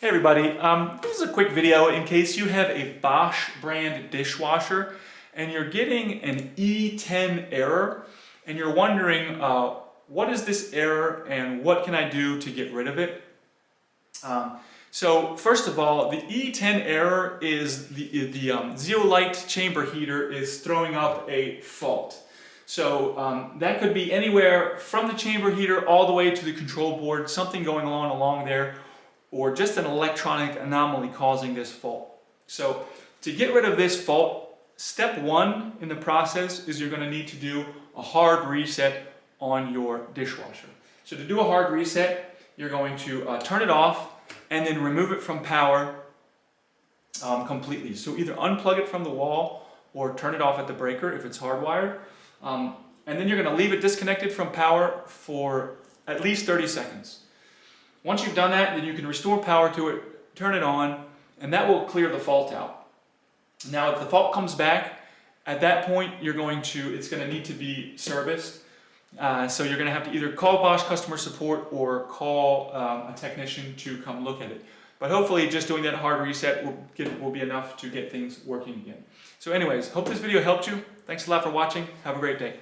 Hey everybody, this is a quick video in case you have a Bosch brand dishwasher and you're getting an E10 error and you're wondering what is this error and what can I do to get rid of it. So first of all, the E10 error is the zeolite chamber heater is throwing up a fault. So that could be anywhere from the chamber heater all the way to the control board, something going on along there, or just an electronic anomaly causing this fault. So to get rid of this fault, step one in the process is you're going to need to do a hard reset on your dishwasher. So to do a hard reset, you're going to turn it off and then remove it from power completely. So either unplug it from the wall or turn it off at the breaker if it's hardwired. And then you're going to leave it disconnected from power for at least 30 seconds. Once you've done that, then you can restore power to it, turn it on, and that will clear the fault out. Now, if the fault comes back, at that point, it's going to need to be serviced. So you're going to have to either call Bosch customer support or call a technician to come look at it. But hopefully, just doing that hard reset will be enough to get things working again. So anyways, hope this video helped you. Thanks a lot for watching. Have a great day.